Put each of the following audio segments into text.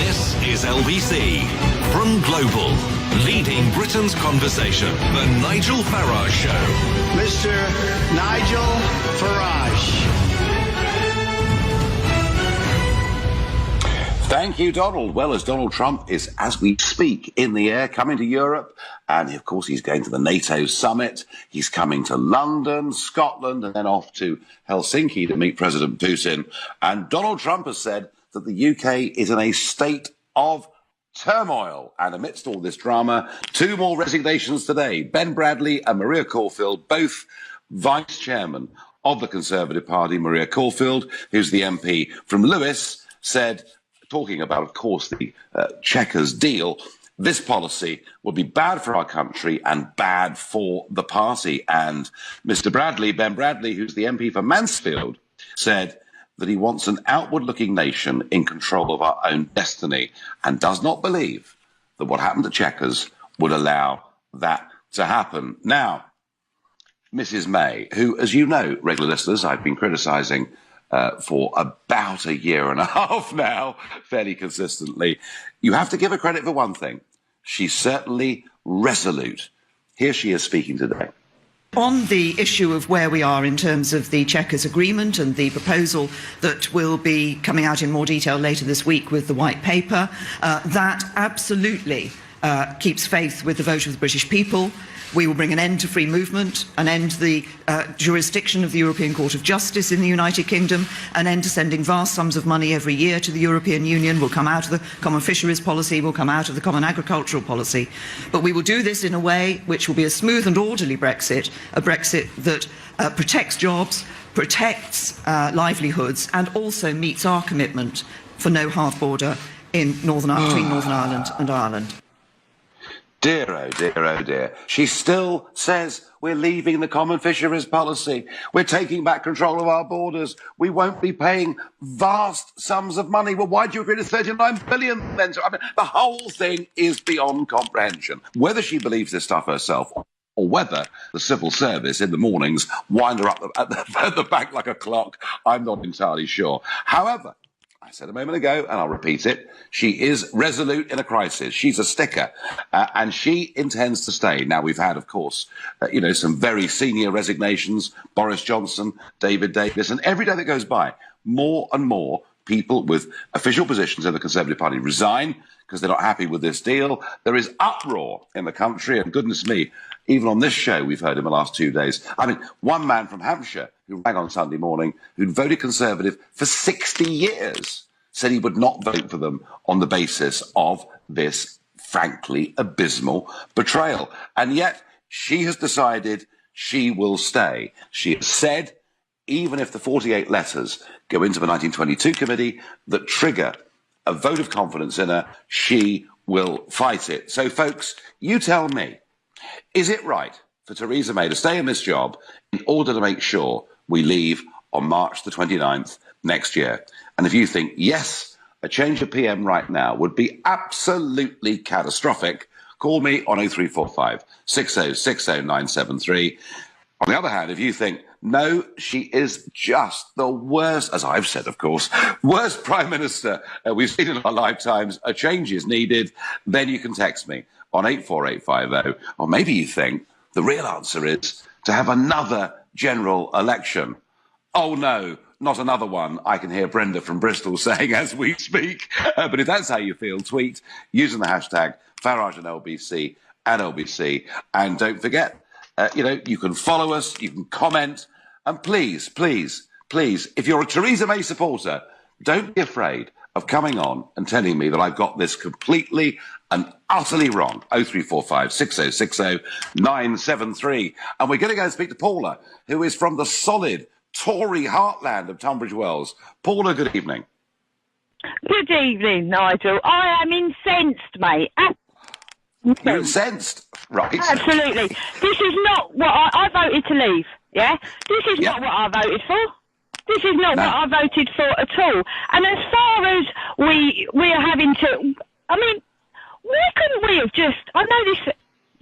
This is LBC. From Global, leading Britain's conversation, The Nigel Farage Show. Mr. Nigel Farage. Thank you, Donald. Well, as Donald Trump is, as we speak, in the air, coming to Europe, and of course he's going to the NATO summit, he's coming to London, Scotland, and then off to Helsinki to meet President Putin. And Donald Trump has said that the UK is in a state of turmoil. And amidst all this drama, two more resignations today. Ben Bradley and Maria Caulfield, both vice chairman of the Conservative Party. Maria Caulfield, who's the MP from Lewis, said, talking about, of course, the Chequers deal, this policy will be bad for our country and bad for the party. And Mr. Bradley, Ben Bradley, who's the MP for Mansfield, said that he wants an outward-looking nation in control of our own destiny and does not believe that what happened to Chequers would allow that to happen. Now, Mrs. May, who, as you know, regular listeners, I've been criticising for about a year and a half now, fairly consistently. You have to give her credit for one thing. She's certainly resolute. Here she is speaking today. On the issue of where we are in terms of the Chequers agreement and the proposal that will be coming out in more detail later this week with the white paper, that absolutely keeps faith with the vote of the British people. We will bring an end to free movement, an end to the jurisdiction of the European Court of Justice in the United Kingdom, an end to sending vast sums of money every year to the European Union. We'll come out of the common fisheries policy, we'll come out of the common agricultural policy. But we will do this in a way which will be a smooth and orderly Brexit, a Brexit that protects jobs, protects livelihoods, and also meets our commitment for no hard border in between Northern Ireland and Ireland. Dear, oh dear, oh dear. She still says we're leaving the common fisheries policy. We're taking back control of our borders. We won't be paying vast sums of money. Well, why do you agree to 39 billion then? I mean, the whole thing is beyond comprehension. Whether she believes this stuff herself or whether the civil service in the mornings wind her up at the back like a clock, I'm not entirely sure. However, I said a moment ago, and I'll repeat it, she is resolute in a crisis. She's a sticker, and she intends to stay. Now, we've had, of course, some very senior resignations, Boris Johnson, David Davis, and every day that goes by, more and more people with official positions in the Conservative Party resign because they're not happy with this deal. There is uproar in the country, and goodness me, even on this show, we've heard in the last 2 days. I mean, one man from Hampshire who rang on Sunday morning, who'd voted Conservative for 60 years, said he would not vote for them on the basis of this, frankly, abysmal betrayal. And yet, she has decided she will stay. She has said, even if the 48 letters go into the 1922 committee that trigger a vote of confidence in her, she will fight it. So, folks, you tell me, is it right for Theresa May to stay in this job in order to make sure we leave on March the 29th next year? And if you think, yes, a change of PM right now would be absolutely catastrophic, call me on 0345 6060 973. On the other hand, if you think, no, she is just the worst, as I've said, of course, worst Prime Minister we've seen in our lifetimes, a change is needed, then you can text me on 84850. Or maybe you think the real answer is to have another general election. Oh, no, not another one, I can hear Brenda from Bristol saying as we speak. But if that's how you feel, tweet using the hashtag Farage and LBC at LBC. And don't forget, you can follow us, you can comment. And please, please, please, if you're a Theresa May supporter, don't be afraid of coming on and telling me that I've got this completely and utterly wrong. 0345 6060 973. And we're going to go and speak to Paula, who is from the solid Tory heartland of Tunbridge Wells. Paula, good evening. Good evening, Nigel. I am incensed, mate. You're incensed? Right. Absolutely. This is not what I voted to leave, yeah? This is not what I voted for. This is not what I voted for at all. And as far as we are having to... I mean, why couldn't we have just... I know this...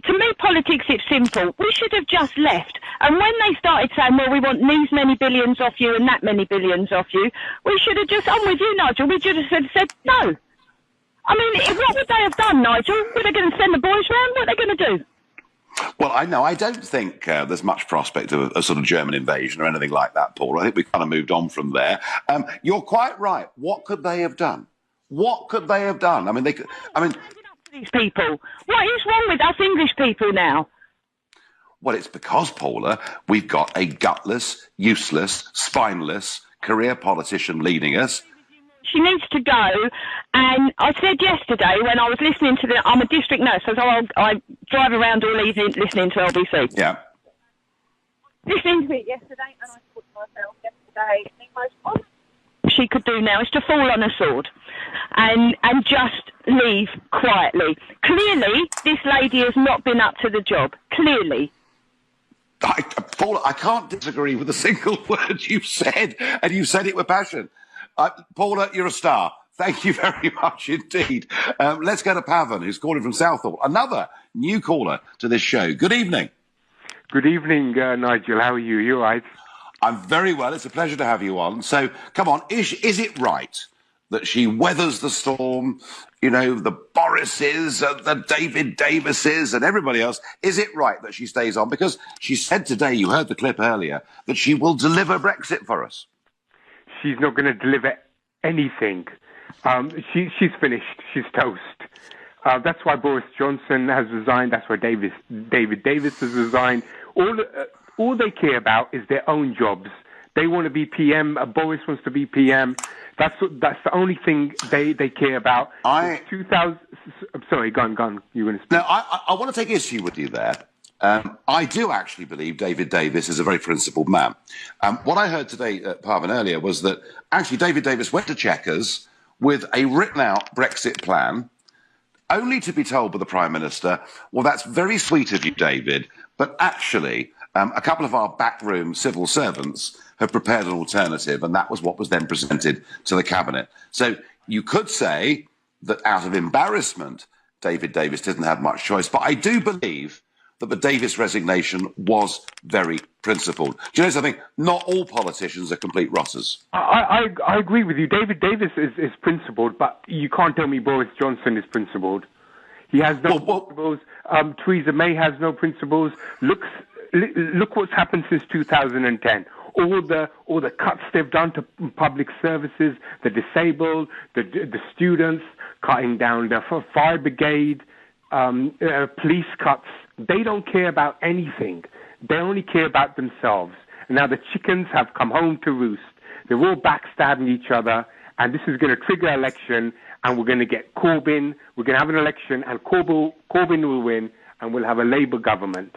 To me, politics, it's simple. We should have just left. And when they started saying, well, we want these many billions off you and that many billions off you, we should have just... I'm with you, Nigel. We should have said no. What would they have done, Nigel? Were they going to send the boys round? What are they going to do? Well, I don't think there's much prospect of a sort of German invasion or anything like that, Paul. I think we kind of moved on from there. You're quite right. What could they have done? What could they have done? I mean, they could. I mean, these people. What is wrong with us English people now? Well, it's because, Paula, we've got a gutless, useless, spineless career politician leading us. She needs to go, and I said yesterday when I was listening to I'm a district nurse, so I drive around all evening listening to LBC. Yeah. Listening to it yesterday, and I thought to myself yesterday, the most honest she could do now is to fall on a sword and just leave quietly. Clearly, this lady has not been up to the job. Clearly. Paula, I can't disagree with a single word you've said, and you said it with passion. Paula, you're a star. Thank you very much indeed. Let's go to Pavan, who's calling from Southall. Another new caller to this show. Good evening. Good evening, Nigel. How are you? You all right? I'm very well. It's a pleasure to have you on. So, come on, is it right that she weathers the storm, you know, the Borises, the David Davises and everybody else? Is it right that she stays on? Because she said today, you heard the clip earlier, that she will deliver Brexit for us. She's not going to deliver anything. She's finished. She's toast. That's why Boris Johnson has resigned. That's why David Davis has resigned. All they care about is their own jobs. They want to be PM. Boris wants to be PM. That's the only thing they care about. 2000. I'm sorry, go on. You were going to speak. No, I want to take issue with you there. I do actually believe David Davis is a very principled man. What I heard today at Parvin earlier was that actually David Davis went to Chequers with a written-out Brexit plan, only to be told by the Prime Minister, well, that's very sweet of you, David, but actually a couple of our backroom civil servants have prepared an alternative, and that was what was then presented to the Cabinet. So you could say that out of embarrassment, David Davis didn't have much choice, but I do believe that the Davis resignation was very principled. Do you know something? Not all politicians are complete rotters. I agree with you. David Davis is principled, but you can't tell me Boris Johnson is principled. He has no principles. Theresa May has no principles. Look what's happened since 2010. All the cuts they've done to public services, the disabled, the students, cutting down the fire brigade, police cuts. They don't care about anything. They only care about themselves. And now the chickens have come home to roost. They're all backstabbing each other, and this is going to trigger an election, and we're going to get Corbyn. We're going to have an election, and Corbyn will win, and we'll have a Labour government.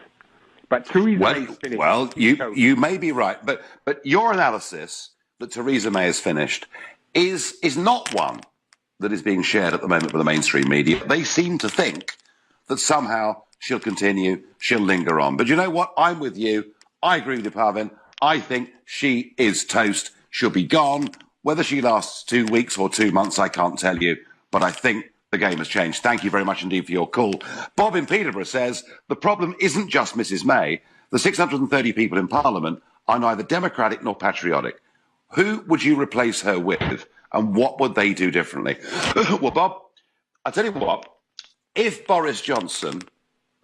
But Theresa May is finished. Well, you may be right, but your analysis that Theresa May is finished is not one that is being shared at the moment by the mainstream media. They seem to think that somehow she'll continue, she'll linger on. But you know what? I'm with you. I agree with you, Parvin. I think she is toast. She'll be gone. Whether she lasts 2 weeks or 2 months, I can't tell you. But I think the game has changed. Thank you very much indeed for your call. Bob in Peterborough says the problem isn't just Mrs May. The 630 people in Parliament are neither democratic nor patriotic. Who would you replace her with, and what would they do differently? Well, Bob, I'll tell you what. If Boris Johnson,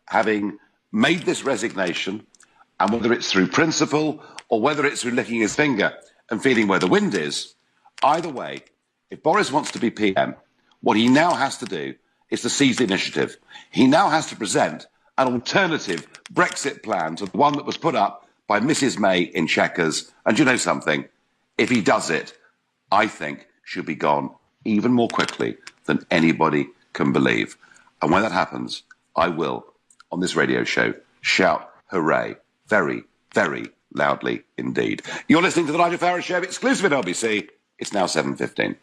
having made this resignation, and whether it's through principle or whether it's through licking his finger and feeling where the wind is, either way, if Boris wants to be PM, what he now has to do is to seize the initiative. He now has to present an alternative Brexit plan to the one that was put up by Mrs May in Chequers. And you know something? If he does it, I think she'll be gone even more quickly than anybody can believe. And when that happens, I will, on this radio show, shout hooray very, very loudly indeed. You're listening to the Nigel Farage Show, exclusive at LBC. It's now 7:15.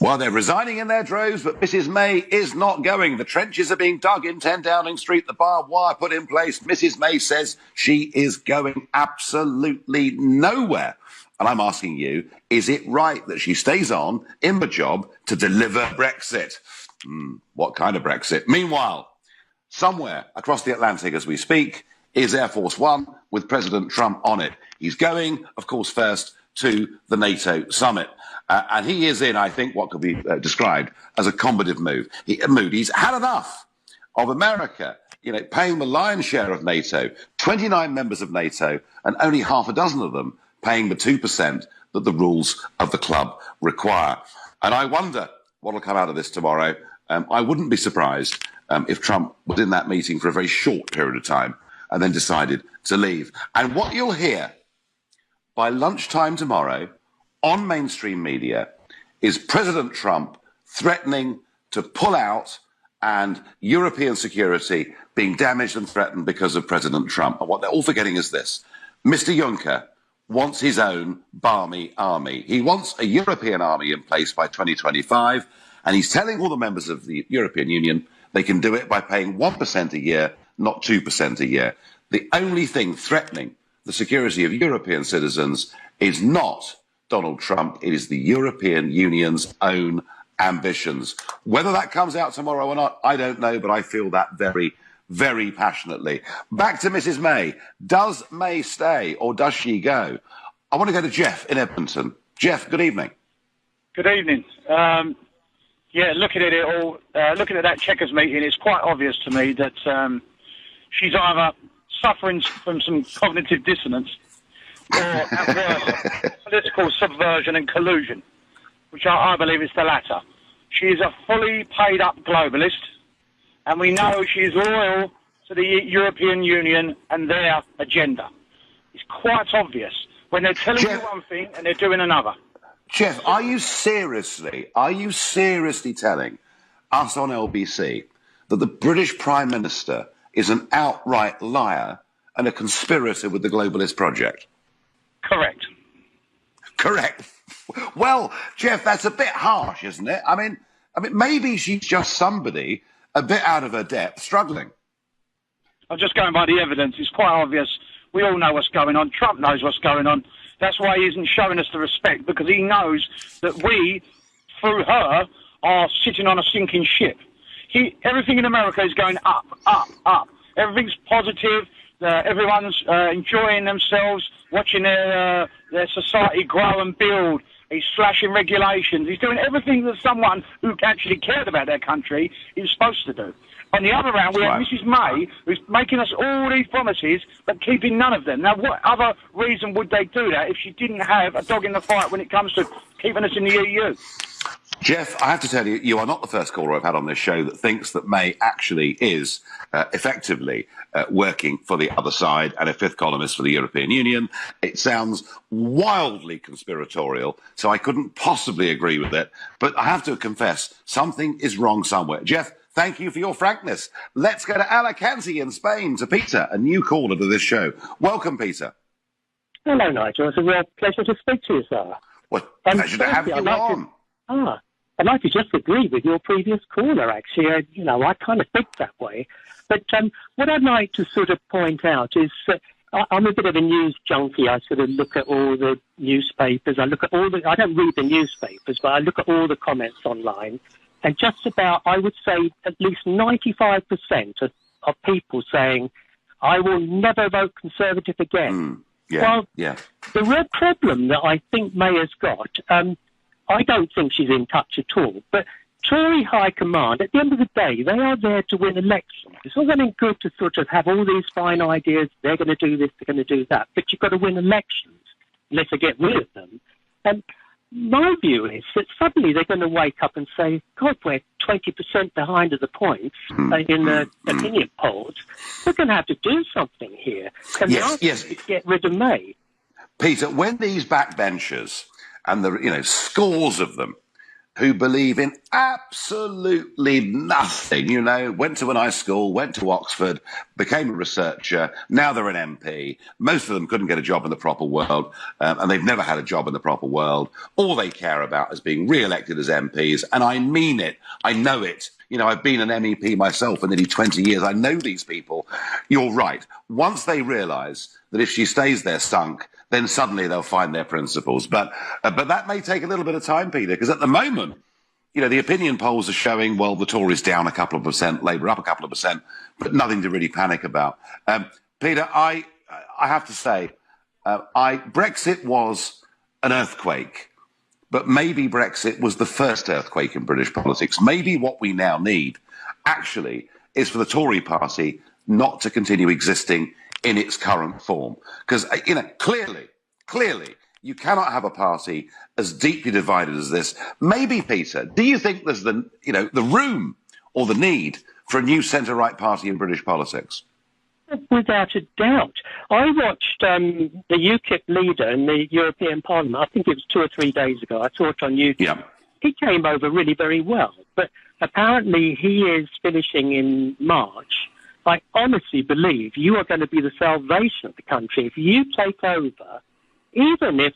Well, they're resigning in their droves, but Mrs May is not going. The trenches are being dug in 10 Downing Street, the barbed wire put in place. Mrs May says she is going absolutely nowhere. And I'm asking you, is it right that she stays on in the job to deliver Brexit? What kind of Brexit? Meanwhile, somewhere across the Atlantic as we speak is Air Force One with President Trump on it. He's going, of course, first to the NATO summit. And he is in, I think, what could be described as a combative mood. He's had enough of America, paying the lion's share of NATO, 29 members of NATO, and only half a dozen of them paying the 2% that the rules of the club require. And I wonder what will come out of this tomorrow. I wouldn't be surprised if Trump was in that meeting for a very short period of time and then decided to leave. And what you'll hear by lunchtime tomorrow on mainstream media is President Trump threatening to pull out and European security being damaged and threatened because of President Trump. And what they're all forgetting is this. Mr. Juncker wants his own balmy army. He wants a European army in place by 2025, and he's telling all the members of the European Union they can do it by paying 1% a year, not 2% a year. The only thing threatening the security of European citizens is not Donald Trump, it is the European Union's own ambitions. Whether that comes out tomorrow or not, I don't know, but I feel that very, very passionately. Back to Mrs. May. Does May stay or does she go? I want to go to Jeff in Edmonton. Jeff, good evening. Good evening. Looking at it all, looking at that Chequers meeting, it's quite obvious to me that she's either suffering from some cognitive dissonance or, at worst, political subversion and collusion, which I believe is the latter. She is a fully paid-up globalist, and we know she is loyal to the European Union and their agenda. It's quite obvious when they're telling you one thing and they're doing another. Jeff, are you seriously telling us on LBC that the British Prime Minister is an outright liar and a conspirator with the globalist project? Correct. Correct. Well, Jeff, that's a bit harsh, isn't it? I mean, maybe she's just somebody a bit out of her depth, struggling. I'm just going by the evidence. It's quite obvious. We all know what's going on. Trump knows what's going on. That's why he isn't showing us the respect, because he knows that we, through her, are sitting on a sinking ship. Everything in America is going up, up, up. Everything's positive. Everyone's enjoying themselves, watching their society grow and build. He's slashing regulations. He's doing everything that someone who actually cared about their country is supposed to do. On the other hand, we have Mrs. May, who's making us all these promises, but keeping none of them. Now, what other reason would they do that if she didn't have a dog in the fight when it comes to keeping us in the EU? Jeff, I have to tell you, you are not the first caller I've had on this show that thinks that May actually is effectively working for the other side and a fifth columnist for the European Union. It sounds wildly conspiratorial, so I couldn't possibly agree with it. But I have to confess, something is wrong somewhere. Jeff, thank you for your frankness. Let's go to Alicante in Spain, to Peter, a new caller to this show. Welcome, Peter. Hello, Nigel. It's a real pleasure to speak to you, sir. Well, pleasure to have you on. I'd like to just agree with your previous caller, actually. I kind of think that way. But what I'd like to sort of point out is I'm a bit of a news junkie. I sort of look at all the newspapers. I don't read the newspapers, but I look at all the comments online. And just about, I would say, at least 95% of people saying, I will never vote Conservative again. The real problem that I think May has got, I don't think she's in touch at all. But Tory High Command, at the end of the day, they are there to win elections. It's all well and good to sort of have all these fine ideas. They're going to do this, they're going to do that. But you've got to win elections unless they get rid of them. And my view is that suddenly they're going to wake up and say, God, we're 20% behind at the points in the opinion polls. We're going to have to do something here. And yes. Get rid of May. Peter, when these backbenchers and the scores of them who believe in absolutely nothing, went to a nice school, went to Oxford, became a researcher, now they're an MP. Most of them couldn't get a job in the proper world, and they've never had a job in the proper world. All they care about is being re-elected as MPs, and I mean it. I know it. I've been an MEP myself for nearly 20 years. I know these people. You're right. Once they realise that if she stays there sunk, then suddenly they'll find their principles. But that may take a little bit of time, Peter, because at the moment, the opinion polls are showing, well, the Tories down a couple of percent, Labour up a couple of percent, but nothing to really panic about. Peter, I have to say, Brexit was an earthquake, but maybe Brexit was the first earthquake in British politics. Maybe what we now need, actually, is for the Tory party not to continue existing in its current form. Because, clearly, you cannot have a party as deeply divided as this. Maybe, Peter, do you think there's the room or the need for a new centre-right party in British politics? Without a doubt. I watched the UKIP leader in the European Parliament, I think it was 2 or 3 days ago. I saw it on YouTube. Yeah. He came over really very well, but apparently he is finishing in March. I honestly believe you are going to be the salvation of the country if you take over, even if,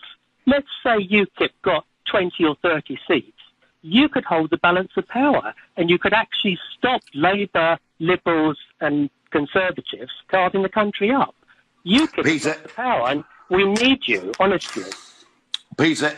let's say, UKIP got 20 or 30 seats. You could hold the balance of power and you could actually stop Labour, Liberals and Conservatives carving the country up. You could have the power and we need you, honestly. Peter,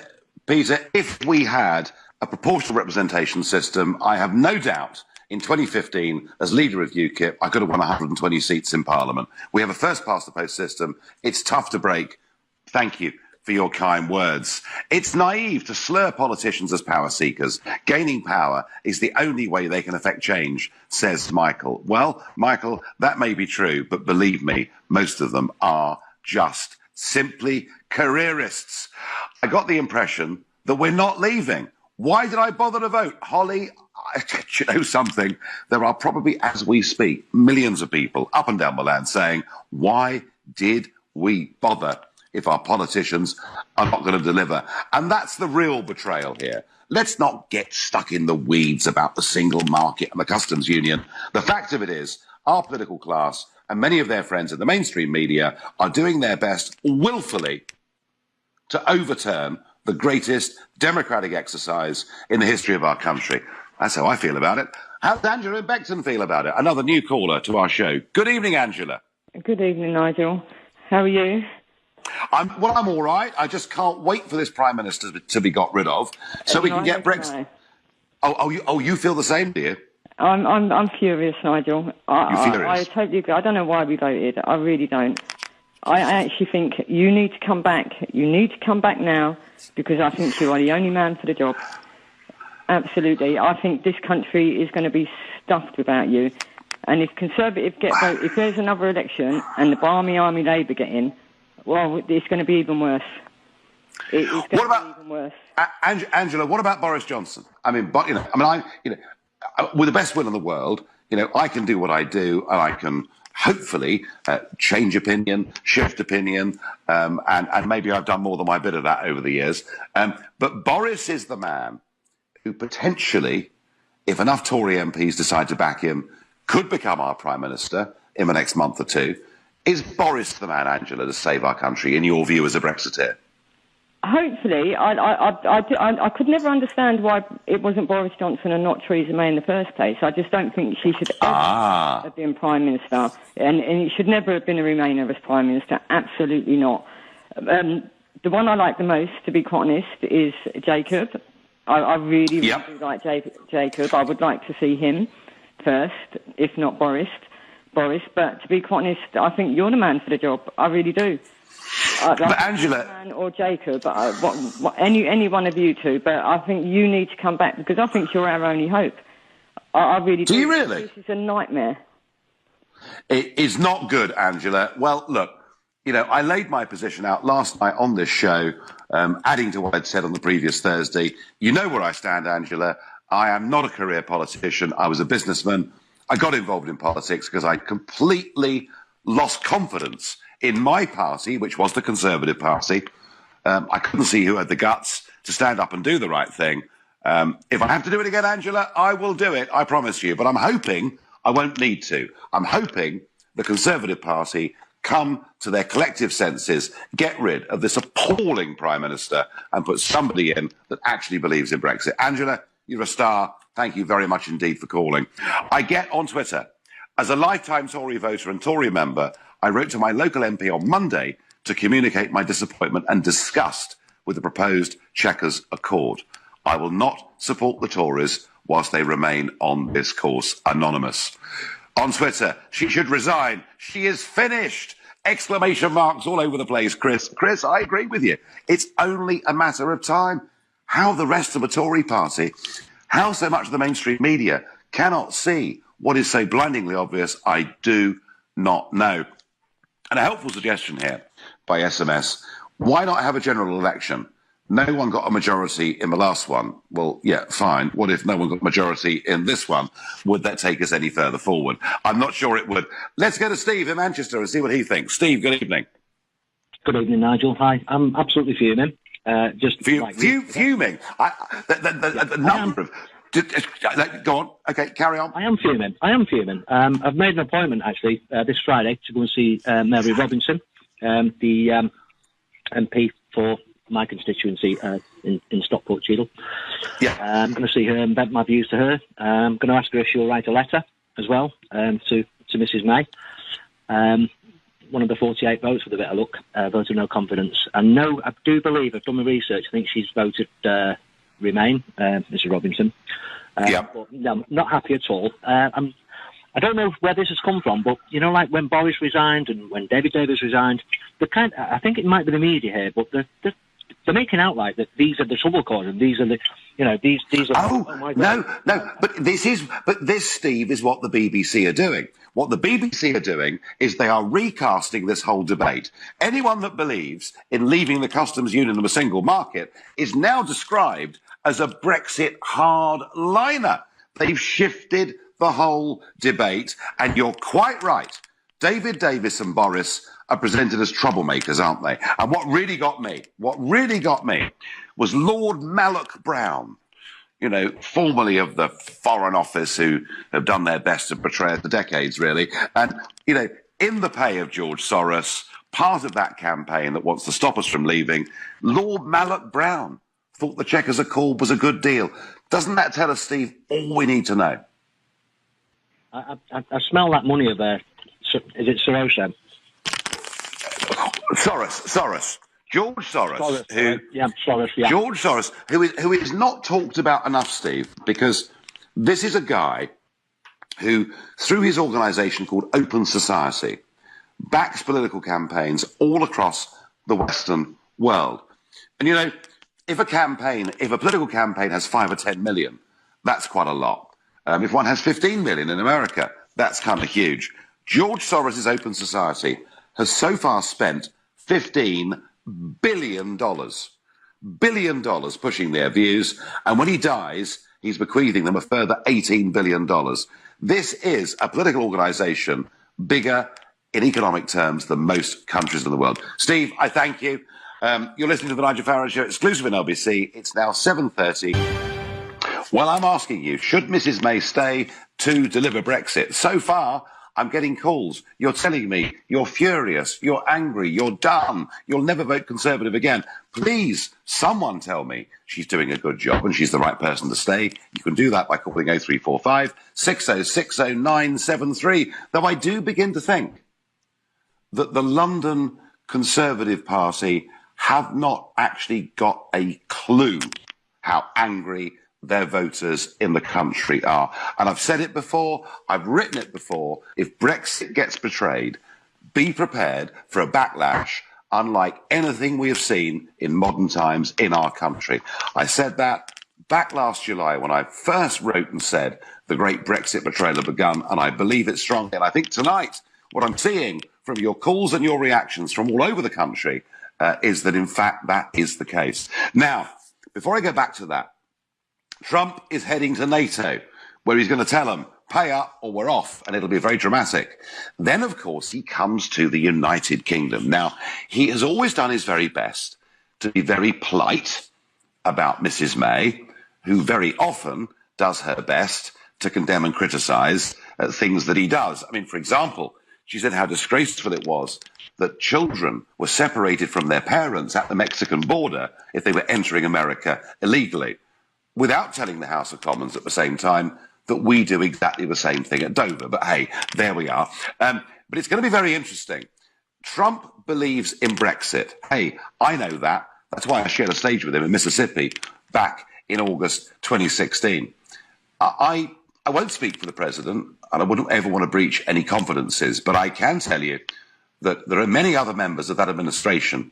if we had a proportional representation system, I have no doubt in 2015, as leader of UKIP, I could have won 120 seats in Parliament. We have a first-past-the-post system. It's tough to break. Thank you for your kind words. It's naive to slur politicians as power seekers. Gaining power is the only way they can affect change, says Michael. Well, Michael, that may be true, but believe me, most of them are just simply careerists. I got the impression that we're not leaving. Why did I bother to vote? Holly, you know something? There are probably, as we speak, millions of people up and down the land saying, why did we bother if our politicians are not going to deliver? And that's the real betrayal here. Let's not get stuck in the weeds about the single market and the customs union. The fact of it is, our political class and many of their friends in the mainstream media are doing their best willfully to overturn the greatest democratic exercise in the history of our country. That's how I feel about it. How does Angela in Beckton feel about it? Another new caller to our show. Good evening, Angela. Good evening, Nigel. How are you? I'm all right. I just can't wait for this Prime Minister to be got rid of so we can get Brexit. You feel the same, do you? I'm furious, Nigel. You're furious? I totally agree. I don't know why we voted. I really don't. I actually think you need to come back. You need to come back now because I think you are the only man for the job. Absolutely. I think this country is going to be stuffed without you. And if Conservatives get vote, if there's another election and the Barmy Army Labour get in, well, it's going to be even worse. It's going to be even worse. Angela, what about Boris Johnson? With the best will in the world, I can do what I do, and I can hopefully change opinion, shift opinion, and maybe I've done more than my bit of that over the years. But Boris is the man who potentially, if enough Tory MPs decide to back him, could become our Prime Minister in the next month or two. Is Boris the man, Angela, to save our country, in your view, as a Brexiteer? Hopefully. I could never understand why it wasn't Boris Johnson and not Theresa May in the first place. I just don't think she should ever have been Prime Minister. And it should never have been a Remainer as Prime Minister. Absolutely not. The one I like the most, to be quite honest, is Jacob. I really do like Jacob. I would like to see him first, if not Boris. But to be quite honest, I think you're the man for the job. I really do. But Angela, man or Jacob, any one of you two. But I think you need to come back because I think you're our only hope. I really do. Do you really? This is a nightmare. It is not good, Angela. Well, look, I laid my position out last night on this show, adding to what I'd said on the previous Thursday. You know where I stand, Angela. I am not a career politician. I was a businessman. I got involved in politics because I completely lost confidence in my party, which was the Conservative Party. I couldn't see who had the guts to stand up and do the right thing. If I have to do it again, Angela, I will do it, I promise you. But I'm hoping I won't need to. I'm hoping the Conservative Party come to their collective senses, get rid of this appalling Prime Minister and put somebody in that actually believes in Brexit. Angela, you're a star. Thank you very much indeed for calling. I get on Twitter. As a lifetime Tory voter and Tory member, I wrote to my local MP on Monday to communicate my disappointment and disgust with the proposed Chequers Accord. I will not support the Tories whilst they remain on this course. Anonymous. On Twitter, she should resign. She is finished. Exclamation marks all over the place, Chris. Chris, I agree with you. It's only a matter of time. how the rest of the Tory party, how so much of the mainstream media cannot see what is so blindingly obvious, I do not know. And a helpful suggestion here by SMS, why not have a general election? No one got a majority in the last one. Well, yeah, fine. What if no one got a majority in this one? Would that take us any further forward? I'm not sure it would. Let's go to Steve in Manchester and see what he thinks. Steve, good evening. Good evening, Nigel. Hi. I'm absolutely fuming. Fuming? The number of... Go on. Okay, carry on. I am fuming. I've made an appointment, actually, this Friday to go and see Mary Robinson, the MP for my constituency in Stockport, Cheadle. Yeah. I'm going to see her and vent my views to her. I'm going to ask her if she'll write a letter as well to Mrs May. One of the 48 votes, with a bit of luck, voted no confidence. And no, I do believe, I've done my research, I think she's voted Remain, Mrs Robinson. But no, not happy at all. I don't know where this has come from, but, you know, like when Boris resigned and when David Davis resigned, I think it might be the media here, but they're making out like that these are the trouble causers, these are the, you know, these are... Oh my God. No, but this, Steve, is what the BBC are doing. What the BBC are doing is they are recasting this whole debate. Anyone that believes in leaving the customs union of a single market is now described as a Brexit hardliner. They've shifted the whole debate, and you're quite right. David Davis and Boris are presented as troublemakers, aren't they? And what really got me was Lord Malloch Brown, you know, formerly of the Foreign Office, who have done their best to portray us for decades, really. And, you know, in the pay of George Soros, part of that campaign that wants to stop us from leaving, Lord Malloch Brown thought the Chequers Accord was a good deal. Doesn't that tell us, Steve, all we need to know? I smell that money of is it Soros then? Soros. George Soros, George Soros, who is not talked about enough, Steve, because this is a guy who, through his organisation called Open Society, backs political campaigns all across the Western world. And, you know, if a political campaign has 5 or 10 million, that's quite a lot. If one has 15 million in America, that's kind of huge. George Soros' Open Society has so far spent $15 billion pushing their views, and when he dies, he's bequeathing them a further $18 billion. This is a political organisation bigger in economic terms than most countries in the world. Steve, I thank you. You're listening to the Nigel Farage Show, exclusive in LBC. It's now 7:30. Well, I'm asking you, should Mrs May stay to deliver Brexit? So far, I'm getting calls. You're telling me you're furious, you're angry, you're done, you'll never vote Conservative again. Please, someone tell me she's doing a good job and she's the right person to stay. You can do that by calling 0345 6060 973. Though I do begin to think that the London Conservative Party have not actually got a clue how angry their voters in the country are. And I've said it before, I've written it before, if Brexit gets betrayed, be prepared for a backlash unlike anything we have seen in modern times in our country. I said that back last July when I first wrote and said the great Brexit betrayal had begun, and I believe it strongly. And I think tonight, what I'm seeing from your calls and your reactions from all over the country is that, in fact, that is the case. Now, before I go back to that, Trump is heading to NATO, where he's going to tell them, pay up or we're off, and it'll be very dramatic. Then, of course, he comes to the United Kingdom. Now, he has always done his very best to be very polite about Mrs May, who very often does her best to condemn and criticise things that he does. I mean, for example, she said how disgraceful it was that children were separated from their parents at the Mexican border if they were entering America illegally, without telling the House of Commons at the same time that we do exactly the same thing at Dover. But hey, there we are. But it's going to be very interesting. Trump believes in Brexit. Hey, I know that. That's why I shared a stage with him in Mississippi back in August 2016. I won't speak for the president, and I wouldn't ever want to breach any confidences, but I can tell you that there are many other members of that administration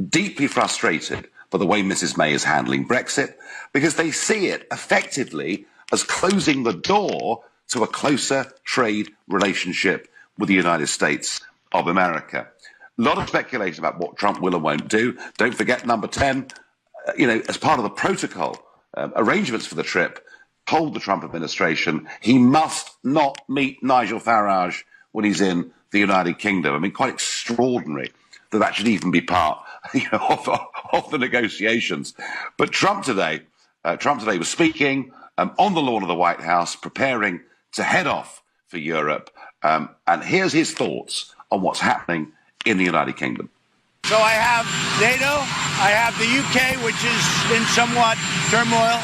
deeply frustrated for the way Mrs May is handling Brexit, because they see it effectively as closing the door to a closer trade relationship with the United States of America. A lot of speculation about what Trump will and won't do. Don't forget number 10, as part of the protocol arrangements for the trip, told the Trump administration he must not meet Nigel Farage when he's in the United Kingdom. I mean, quite extraordinary that should even be part of the negotiations. But Trump today was speaking on the lawn of the White House, preparing to head off for Europe. And here's his thoughts on what's happening in the United Kingdom. So I have NATO, I have the UK, which is in somewhat turmoil,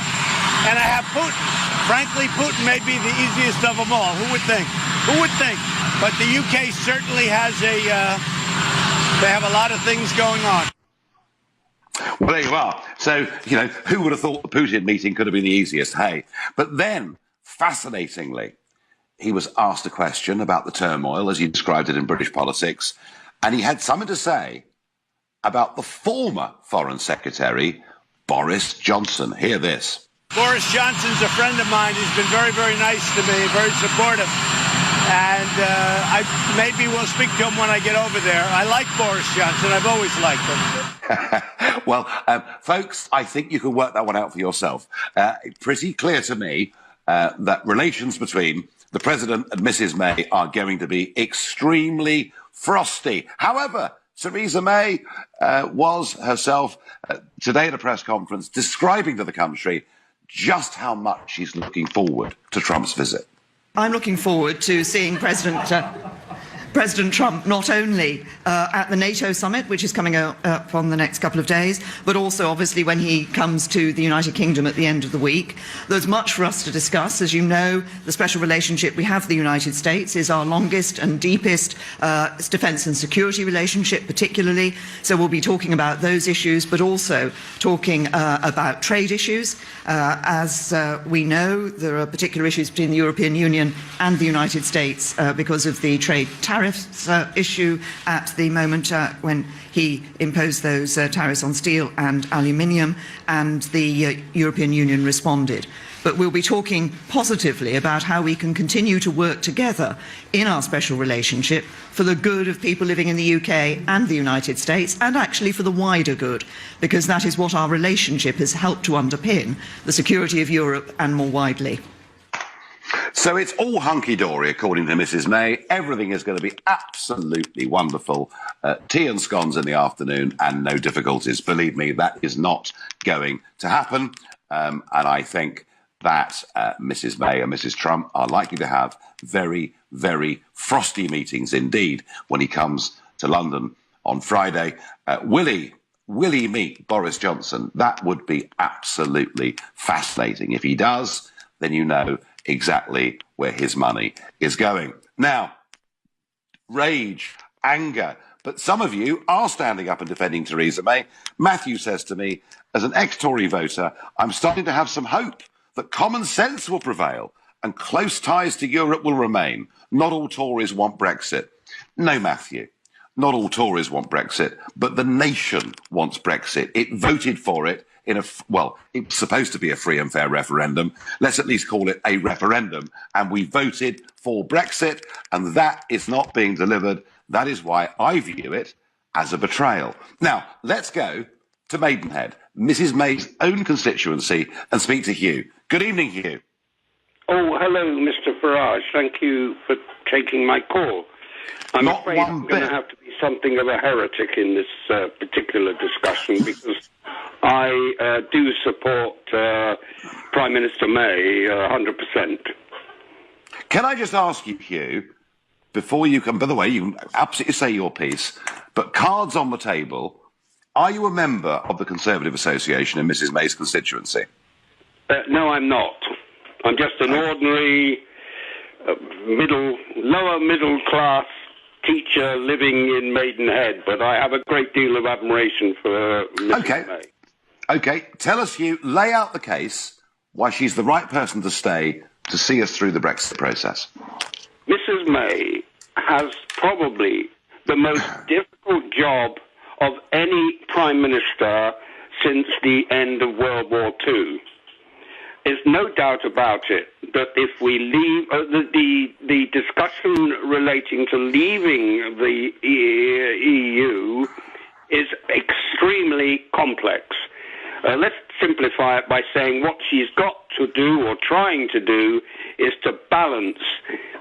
and I have Putin. Frankly, Putin may be the easiest of them all. Who would think? Who would think? But the UK certainly has they have a lot of things going on. Well, there you are. So, who would have thought the Putin meeting could have been the easiest? Hey. But then, fascinatingly, he was asked a question about the turmoil, as he described it in British politics, and he had something to say about the former Foreign Secretary, Boris Johnson. Hear this. Boris Johnson's a friend of mine. He's been very, very nice to me, very supportive. And maybe we'll speak to him when I get over there. I like Boris Johnson. I've always liked him. Well, folks, I think you can work that one out for yourself. Pretty clear to me that relations between the President and Mrs May are going to be extremely frosty. However, Theresa May was herself today at a press conference describing to the country just how much she's looking forward to Trump's visit. I'm looking forward to seeing President Trump not only at the NATO summit, which is coming up on the next couple of days, but also obviously when he comes to the United Kingdom at the end of the week. There's much for us to discuss. As you know, the special relationship we have with the United States is our longest and deepest defence and security relationship particularly. So we'll be talking about those issues, but also talking about trade issues. As we know, there are particular issues between the European Union and the United States because of the trade tariffs issue at the moment when he imposed those tariffs on steel and aluminium, and the European Union responded. But we'll be talking positively about how we can continue to work together in our special relationship for the good of people living in the UK and the United States, and actually for the wider good, because that is what our relationship has helped to underpin, the security of Europe and more widely. So it's all hunky-dory, according to Mrs May. Everything is going to be absolutely wonderful. Tea and scones in the afternoon and no difficulties. Believe me, that is not going to happen. And I think that Mrs May and Mrs Trump are likely to have very, very frosty meetings indeed when he comes to London on Friday. Will he meet Boris Johnson? That would be absolutely fascinating. If he does, then you know exactly where his money is going. Now, rage, anger, but some of you are standing up and defending Theresa May. Matthew says to me, as an ex-Tory voter, I'm starting to have some hope that common sense will prevail and close ties to Europe will remain. Not all Tories want Brexit. No, Matthew, not all Tories want Brexit, but the nation wants Brexit. It voted for it in it's supposed to be a free and fair referendum. Let's at least call it a referendum. And we voted for Brexit, and that is not being delivered. That is why I view it as a betrayal. Now, let's go to Maidenhead, Mrs May's own constituency, and speak to Hugh. Good evening, Hugh. Oh, hello, Mr Farage. Thank you for taking my call. I'm afraid I'm going to have to be something of a heretic in this particular discussion because I do support Prime Minister May 100%. Can I just ask you, Hugh, before you can, by the way, you can absolutely say your piece, but cards on the table, are you a member of the Conservative Association in Mrs May's constituency? No, I'm not. I'm just an ordinary lower middle class teacher living in Maidenhead, but I have a great deal of admiration for Mrs May. Okay, tell us, Hugh, lay out the case why she's the right person to stay to see us through the Brexit process. Mrs May has probably the most difficult job of any Prime Minister since the end of World War II. There's no doubt about it that if we leave, the discussion relating to leaving the EU is extremely complex. Let's simplify it by saying what she's got to do, or trying to do, is to balance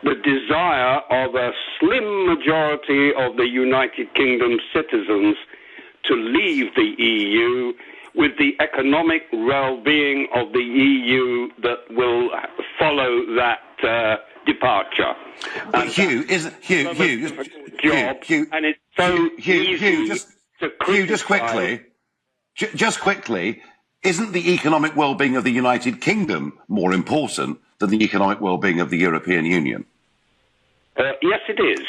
the desire of a slim majority of the United Kingdom citizens to leave the EU with the economic well-being of the EU that will follow that departure. But Hugh, isn't Hugh? And it's so easy to criticize. Just quickly, isn't the economic well-being of the United Kingdom more important than the economic well-being of the European Union? Yes, it is.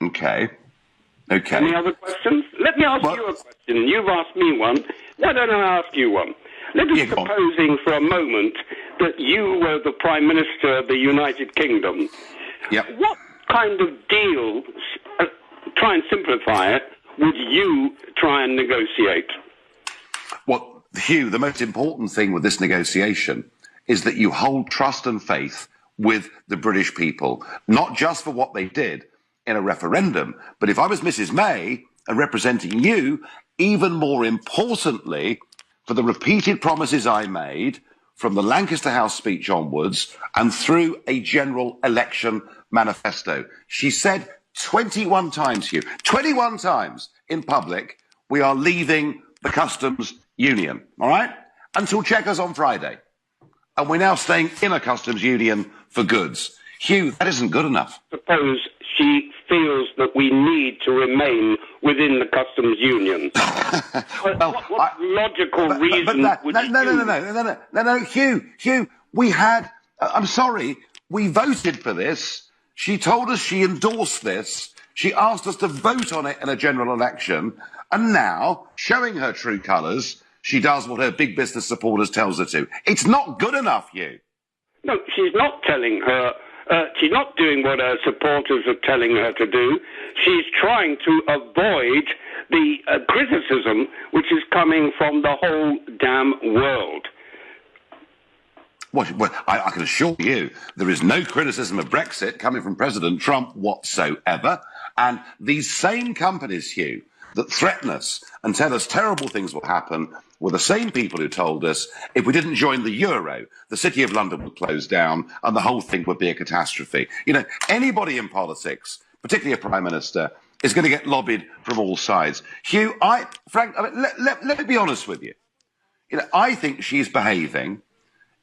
Okay. Any other questions? Let me ask you a question. You've asked me one. Why don't I ask you one? Let us supposing for a moment that you were the Prime Minister of the United Kingdom. Yep. What kind of deal, try and simplify it, would you try and negotiate? Well, Hugh, the most important thing with this negotiation is that you hold trust and faith with the British people, not just for what they did in a referendum, but if I was Mrs. May and representing you, even more importantly, for the repeated promises I made from the Lancaster House speech onwards and through a general election manifesto. She said 21 times, Hugh, 21 times in public, we are leaving the customs union, all right? Until Chequers on Friday. And we're now staying in a customs union for goods. Hugh, that isn't good enough. Suppose she feels that we need to remain within the customs union. What logical reason would you... No, Hugh, we had... I'm sorry, we voted for this. She told us she endorsed this. She asked us to vote on it in a general election. And now, showing her true colours, she does what her big business supporters tells her to. It's not good enough, Hugh. No, she's not telling her... she's not doing what her supporters are telling her to do. She's trying to avoid the criticism which is coming from the whole damn world. Well, I can assure you there is no criticism of Brexit coming from President Trump whatsoever. And these same companies, Hugh, that threaten us and tell us terrible things will happen were the same people who told us if we didn't join the euro, the City of London would close down and the whole thing would be a catastrophe. You know, anybody in politics, particularly a Prime Minister, is going to get lobbied from all sides. Hugh, Frank, let me be honest with you. You know, I think she's behaving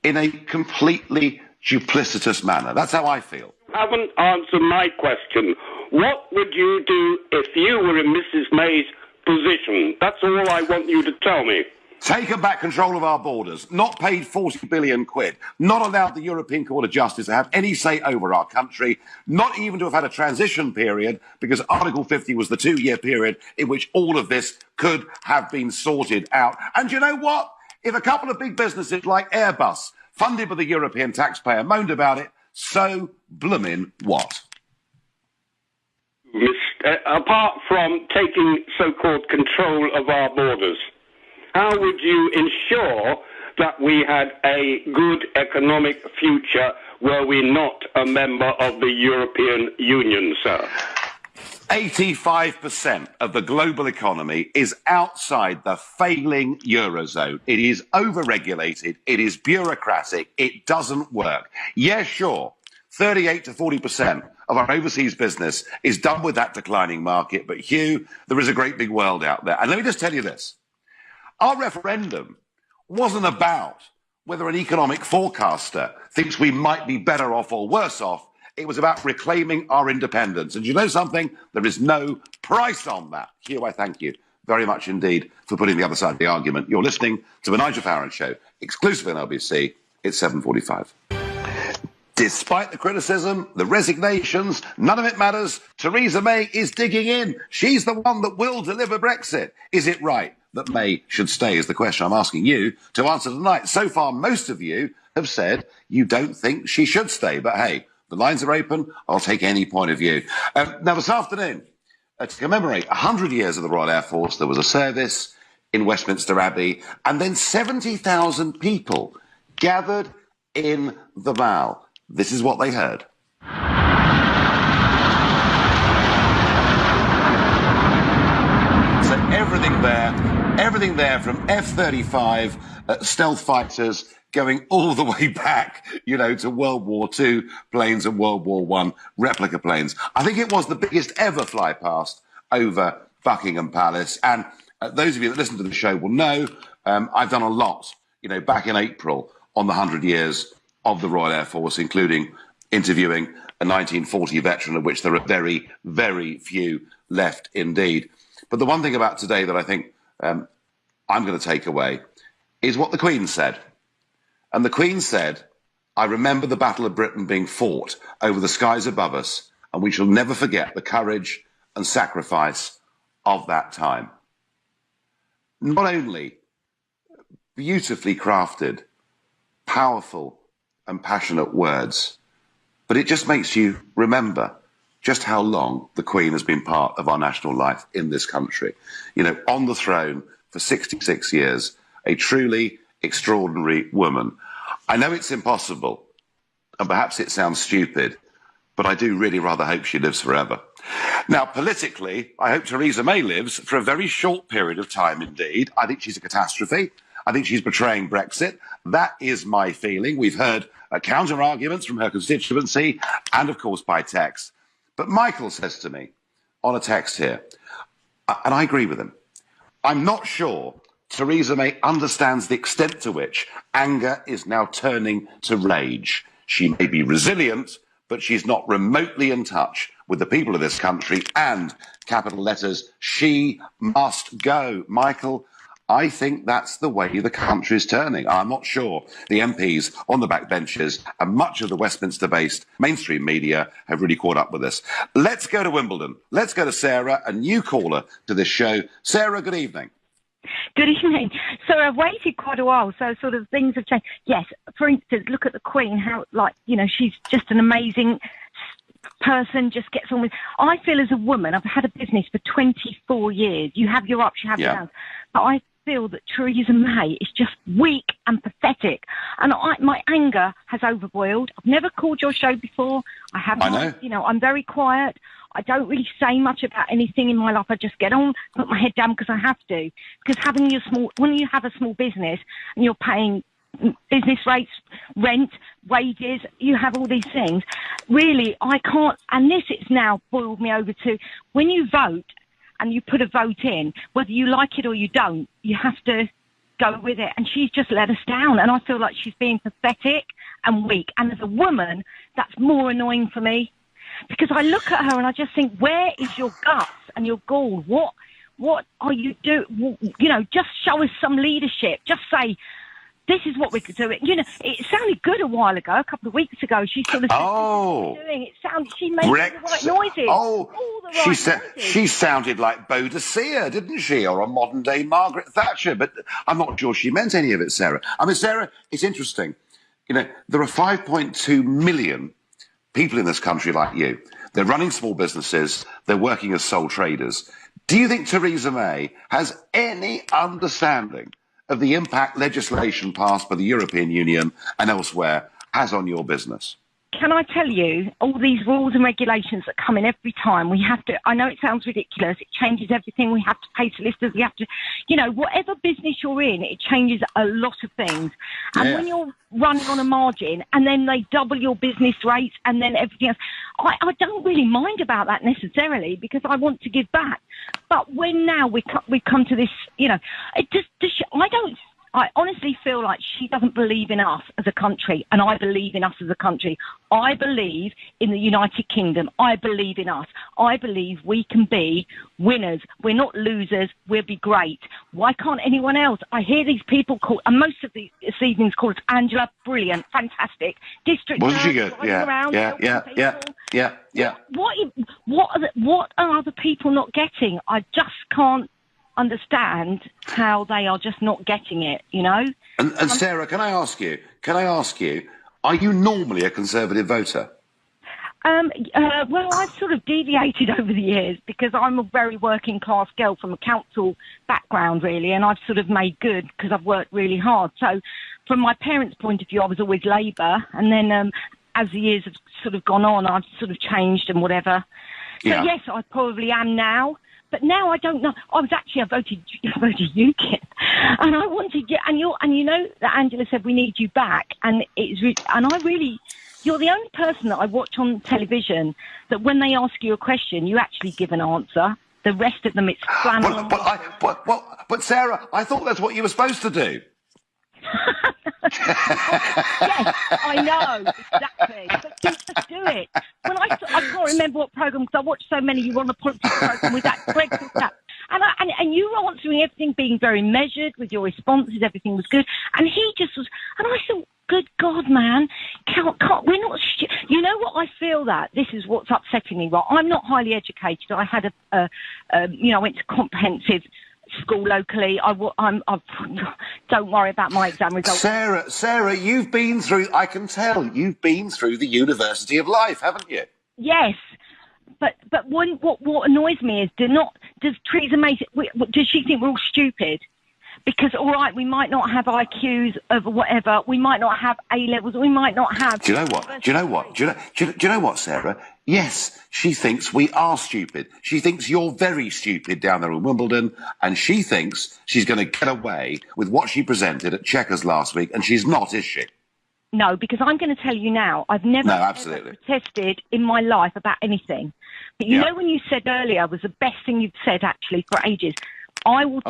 in a completely duplicitous manner. That's how I feel. You haven't answered my question. What would you do if you were in Mrs. May's position? That's all I want you to tell me. Taken back control of our borders, not paid 40 billion quid, not allowed the European Court of Justice to have any say over our country, not even to have had a transition period, because Article 50 was the 2-year period in which all of this could have been sorted out. And you know what? If a couple of big businesses like Airbus, funded by the European taxpayer, moaned about it, so bloomin' what? Apart from taking so-called control of our borders, how would you ensure that we had a good economic future were we not a member of the European Union, sir? 85% of the global economy is outside the failing Eurozone. It is overregulated. It is bureaucratic. It doesn't work. Yes, sure, 38 to 40% of our overseas business is done with that declining market. But, Hugh, there is a great big world out there. And let me just tell you this. Our referendum wasn't about whether an economic forecaster thinks we might be better off or worse off. It was about reclaiming our independence. And you know something? There is no price on that. Hugh, I thank you very much indeed for putting the other side of the argument. You're listening to The Nigel Farage Show, exclusively on LBC. It's 7:45. Despite the criticism, the resignations, none of it matters. Theresa May is digging in. She's the one that will deliver Brexit. Is it right that May should stay is the question I'm asking you to answer tonight. So far, most of you have said you don't think she should stay. But hey, the lines are open. I'll take any point of view. Now, this afternoon, to commemorate 100 years of the Royal Air Force, there was a service in Westminster Abbey, and then 70,000 people gathered in the Mall. This is what they heard. So everything there from F-35 stealth fighters going all the way back, you know, to World War II planes and World War I replica planes. I think it was the biggest ever fly past over Buckingham Palace. And those of you that listen to the show will know I've done a lot, you know, back in April on the 100 years of the Royal Air Force, including interviewing a 1940 veteran, of which there are very, very few left indeed. But the one thing about today that I think I'm going to take away is what the Queen said. And the Queen said, "I remember the Battle of Britain being fought over the skies above us, and we shall never forget the courage and sacrifice of that time." Not only beautifully crafted, powerful and passionate words, but it just makes you remember just how long the Queen has been part of our national life in this country. You know, on the throne for 66 years, a truly extraordinary woman. I know it's impossible, and perhaps it sounds stupid, but I do really rather hope she lives forever. Now, politically, I hope Theresa May lives for a very short period of time indeed. I think she's a catastrophe. I think she's betraying Brexit. That is my feeling. We've heard counter-arguments from her constituency and, of course, by text. But Michael says to me on a text here, and I agree with him, I'm not sure Theresa May understands the extent to which anger is now turning to rage. She may be resilient, but she's not remotely in touch with the people of this country, and, capital letters, she must go. Michael, I think that's the way the country is turning. I'm not sure the MPs on the backbenches and much of the Westminster-based mainstream media have really caught up with this. Let's go to Wimbledon. Let's go to Sarah, a new caller to this show. Sarah, good evening. Good evening. So I've waited quite a while, so sort of things have changed. Yes, for instance, look at the Queen, how, like, you know, she's just an amazing person, just gets on with. I feel as a woman, I've had a business for 24 years. You have your ups, you have your downs. But I feel that Theresa May is just weak and pathetic. And my anger has overboiled. I've never called your show before. I know. You know, I'm very quiet. I don't really say much about anything in my life. I just get on, put my head down because I have to. Because when you have a small business and you're paying business rates, rent, wages, you have all these things. Really, I can't, and this it's now boiled me over to, when you vote and you put a vote in, whether you like it or you don't, you have to go with it. And she's just let us down. And I feel like she's being pathetic and weak. And as a woman, that's more annoying for me. Because I look at her and I just think, where is your guts and your gall? What are you doing? You know, just show us some leadership. Just say, this is what we could do. You know, it sounded good a while ago, a couple of weeks ago. She sort of said, what we're doing. It sounded, she made all the right noises. All the right noises. She sounded like Boadicea, didn't she? Or a modern-day Margaret Thatcher. But I'm not sure she meant any of it, Sarah. I mean, Sarah, it's interesting. You know, there are 5.2 million people in this country like you. They're running small businesses. They're working as sole traders. Do you think Theresa May has any understanding of the impact legislation passed by the European Union and elsewhere has on your business? Can I tell you, all these rules and regulations that come in every time, we have to, I know it sounds ridiculous, it changes everything, we have to pay solicitors, we have to, you know, whatever business you're in, it changes a lot of things. And when you're running on a margin and then they double your business rates and then everything else, I don't really mind about that necessarily because I want to give back. But when now we come to this, you know, I honestly feel like she doesn't believe in us as a country, and I believe in us as a country. I believe in the United Kingdom. I believe in us. I believe we can be winners. We're not losers. We'll be great. Why can't anyone else? I hear these people call, and most of this evening's called Angela, brilliant, fantastic. District wasn't she good? Yeah. What are other people not getting? I just can't understand how they are just not getting it, you know. And Sarah, can I ask you, are you normally a Conservative voter? Well, I've sort of deviated over the years because I'm a very working class girl from a council background, really, and I've sort of made good because I've worked really hard. So from my parents' point of view, I was always Labour, and then as the years have sort of gone on, I've sort of changed and whatever. So yes, I probably am now. But now I don't know. I voted UKIP, and I wanted you. And you know that Angela said we need you back, and you're the only person that I watch on television that when they ask you a question, you actually give an answer. The rest of them, it's flannel. But Sarah, I thought that's what you were supposed to do. Yes, I know, exactly. But just do it. When I can't remember what programme, because I watched so many. You were on a politics programme with that Greg that. And you were answering everything, being very measured with your responses. Everything was good. And he just was. And I thought, good God, man, we're not. You know what? I feel that this is what's upsetting me. Right, I'm not highly educated. I had I went to comprehensive school locally. Don't worry about my exam results. Sarah, you've been through. I can tell you've been through the University of Life, haven't you? Yes. But what annoys me is does Theresa May, does she think we're all stupid? Because, all right, we might not have IQs of whatever, we might not have A-levels, we might not have... Do you know what, Sarah? Yes, she thinks we are stupid. She thinks you're very stupid down there in Wimbledon, and she thinks she's going to get away with what she presented at Chequers last week, and she's not, is she? No, because I'm going to tell you now, I've never ever protested in my life about anything. But you know when you said earlier was the best thing you've said, actually, for ages... I will.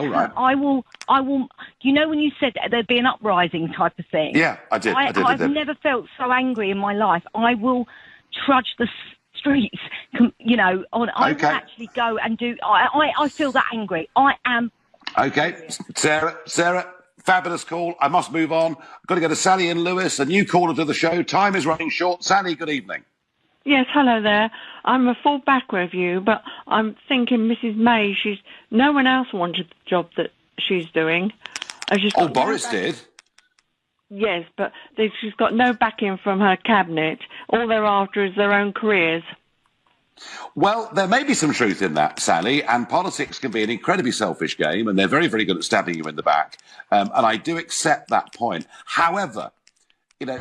You know when you said there'd be an uprising type of thing? Yeah, I did. I've never felt so angry in my life. I will trudge the streets. I will actually go and do. I feel that angry. I am. Okay, Sarah, fabulous call. I must move on. I've got to go to Sally and Lewis, a new caller to the show. Time is running short. Sally, good evening. Yes, hello there. I'm a full back review, but I'm thinking Mrs. May, no one else wanted the job that she's doing. Boris did. Yes, but she's got no backing from her cabinet. All they're after is their own careers. Well, there may be some truth in that, Sally, and politics can be an incredibly selfish game, and they're very, very good at stabbing you in the back. And I do accept that point. However,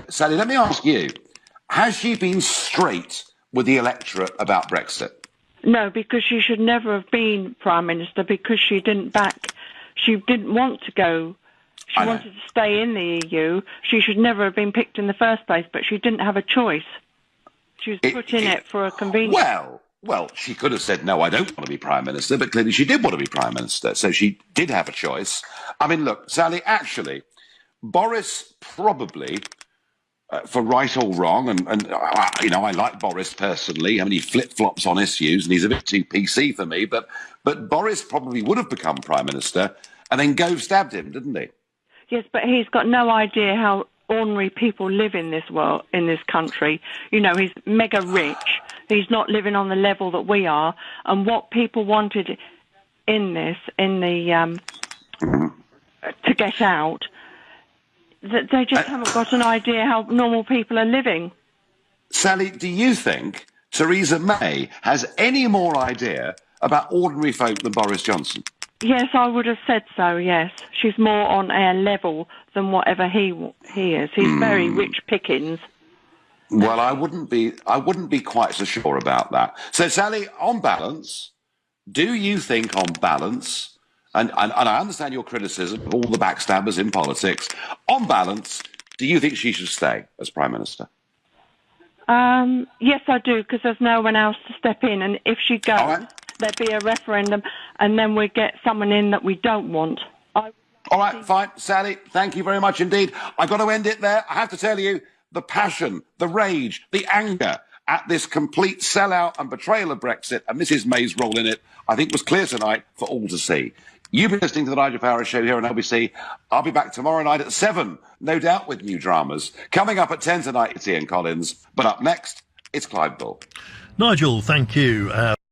Sally, let me ask you, has she been straight with the electorate about Brexit? No, because she should never have been Prime Minister because she didn't want to go. She wanted to stay in the EU. She should never have been picked in the first place, but she didn't have a choice. She was put in it for a convenience. Well, she could have said, no, I don't want to be Prime Minister, but clearly she did want to be Prime Minister, so she did have a choice. I mean, look, Sally, actually, Boris probably... for right or wrong, and I like Boris personally. I mean, he flip-flops on issues, and he's a bit too PC for me. But Boris probably would have become Prime Minister, and then Gove stabbed him, didn't he? Yes, but he's got no idea how ordinary people live in this world, in this country. He's mega rich. He's not living on the level that we are. And what people wanted to get out. That they just haven't got an idea how normal people are living. Sally, do you think Theresa May has any more idea about ordinary folk than Boris Johnson? Yes, I would have said so, yes. She's more on our level than whatever he is. He's very rich pickings. Well, I wouldn't be quite so sure about that. So, Sally, on balance, do you think on balance... And I understand your criticism of all the backstabbers in politics. On balance, do you think she should stay as Prime Minister? Yes, I do, because there's no one else to step in. And if she goes, there'd be a referendum, and then we get someone in that we don't want. All right, fine. Sally, thank you very much indeed. I've got to end it there. I have to tell you, the passion, the rage, the anger at this complete sellout and betrayal of Brexit and Mrs May's role in it, I think was clear tonight for all to see. You've been listening to the Nigel Farage Show here on LBC. I'll be back tomorrow night at 7, no doubt with new dramas. Coming up at 10 tonight, it's Ian Collins. But up next, it's Clive Bull. Nigel, thank you.